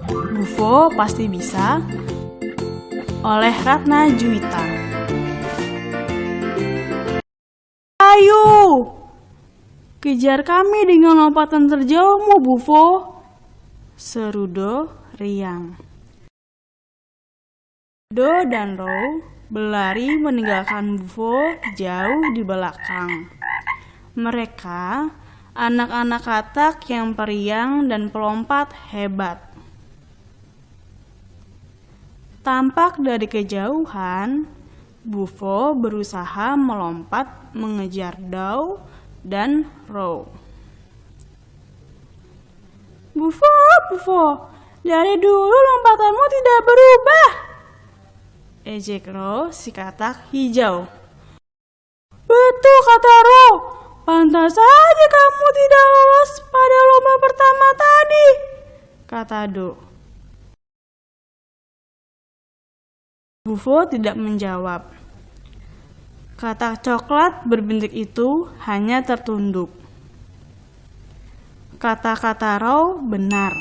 Bufo pasti bisa oleh Ratna Juwita. Ayo, kejar kami dengan lompatan terjauhmu, Bufo, seru Do riang. Do dan Row berlari meninggalkan Bufo jauh di belakang. Mereka anak-anak katak yang periang dan pelompat hebat. Tampak dari kejauhan, Bufo berusaha melompat mengejar Do dan Row. Bufo, dari dulu lompatanmu tidak berubah, ejek Row si katak hijau. Betul kata Row, pantas saja kamu tidak lolos pada lomba pertama tadi, kata Do. Bufo tidak menjawab. Katak coklat berbintik itu hanya tertunduk. Kata-kata Row benar.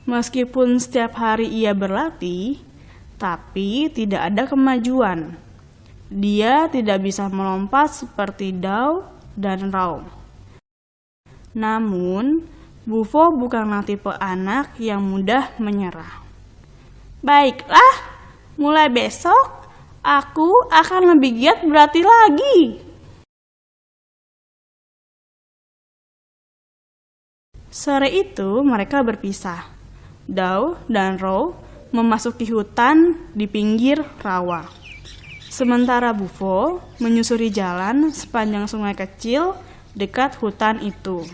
Meskipun setiap hari ia berlatih, tapi tidak ada kemajuan. Dia tidak bisa melompat seperti Do dan Row. Namun, Bufo bukanlah tipe anak yang mudah menyerah. Baiklah, mulai besok aku akan lebih giat berlatih lagi. Sore itu mereka berpisah. Do dan Row memasuki hutan di pinggir rawa. Sementara Bufo menyusuri jalan sepanjang sungai kecil dekat hutan itu.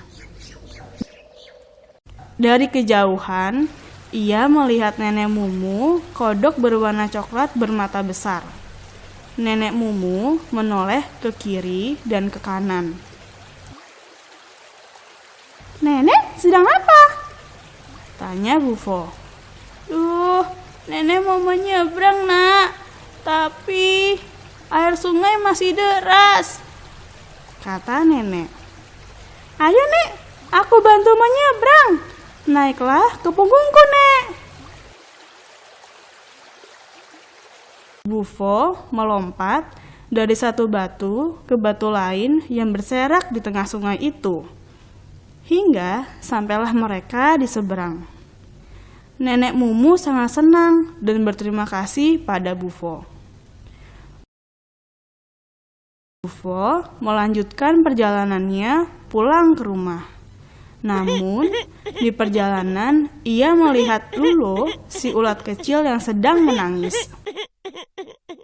Dari kejauhan, ia melihat Nenek Mumu, kodok berwarna coklat bermata besar. Nenek Mumu menoleh ke kiri dan ke kanan. Nenek sedang apa? Tanya Bufo. Nenek mau menyeberang, Nak. Tapi air sungai masih deras, kata nenek. Ayo, Nek, aku bantu menyeberang. Naiklah ke punggungku, Nek. Bufo melompat dari satu batu ke batu lain yang berserak di tengah sungai itu, hingga sampailah mereka di seberang. Nenek Mumu sangat senang dan berterima kasih pada Bufo. Bufo melanjutkan perjalanannya pulang ke rumah. Namun, di perjalanan ia melihat Lulo, si ulat kecil yang sedang menangis.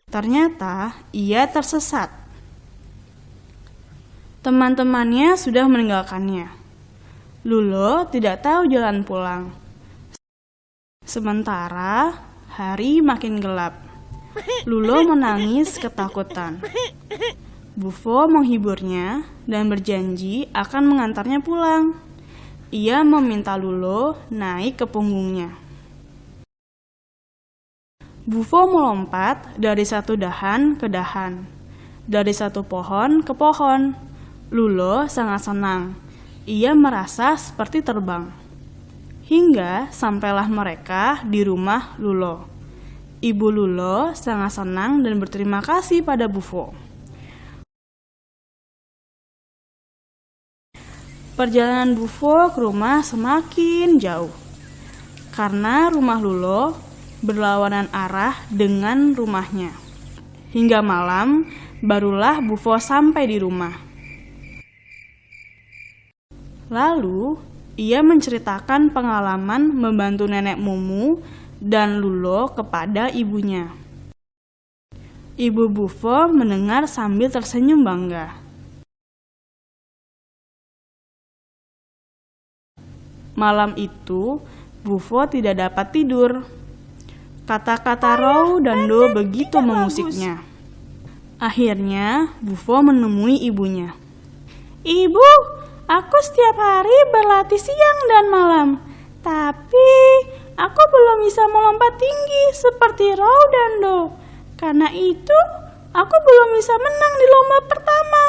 Ternyata ia tersesat. Teman-temannya sudah meninggalkannya. Lulo tidak tahu jalan pulang. Sementara hari makin gelap. Lulo menangis ketakutan. Bufo menghiburnya dan berjanji akan mengantarnya pulang. Ia meminta Lulo naik ke punggungnya. Bufo melompat dari satu dahan ke dahan, dari satu pohon ke pohon. Lulo sangat senang. Ia merasa seperti terbang. Hingga sampailah mereka di rumah Lulo. Ibu Lulo sangat senang dan berterima kasih pada Bufo. Perjalanan Bufo ke rumah semakin jauh, karena rumah Lulo berlawanan arah dengan rumahnya. Hingga malam, barulah Bufo sampai di rumah. Lalu, ia menceritakan pengalaman membantu Nenek Mumu dan Lulo kepada ibunya. Ibu Bufo mendengar sambil tersenyum bangga. Malam itu, Bufo tidak dapat tidur. Kata-kata Row dan Do begitu mengusiknya. Akhirnya, Bufo menemui ibunya. Ibu, aku setiap hari berlatih siang dan malam. Tapi, aku belum bisa melompat tinggi seperti Row dan Do. Karena itu, aku belum bisa menang di lomba pertama,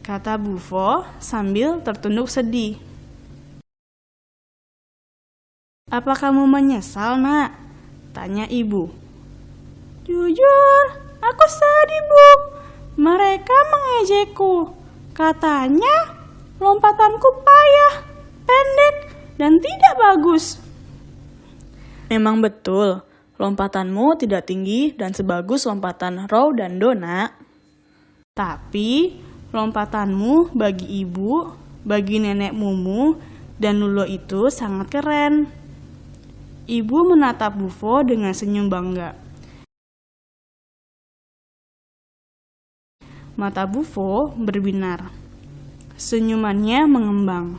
kata Bufo sambil tertunduk sedih. "Apa kamu menyesal, Nak?" tanya ibu. "Jujur, aku sedih, Bu. Mereka mengejekku. Katanya lompatanku payah, pendek, dan tidak bagus." "Memang betul, lompatanmu tidak tinggi dan sebagus lompatan Row dan Dona. Tapi lompatanmu bagi ibu, bagi nenek Mumu, dan Lulo itu sangat keren." Ibu menatap Bufo dengan senyum bangga. Mata Bufo berbinar. Senyumannya mengembang.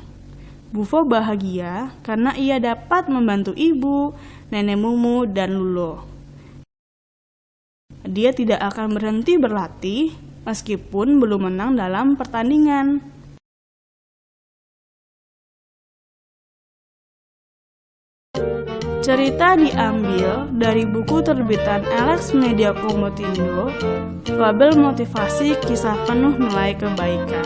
Bufo bahagia karena ia dapat membantu ibu, nenek Mumu, dan Lulo. Dia tidak akan berhenti berlatih meskipun belum menang dalam pertandingan. Cerita diambil dari buku terbitan Alex Media Komputindo, Fabel Motivasi Kisah Penuh Nilai Kebaikan.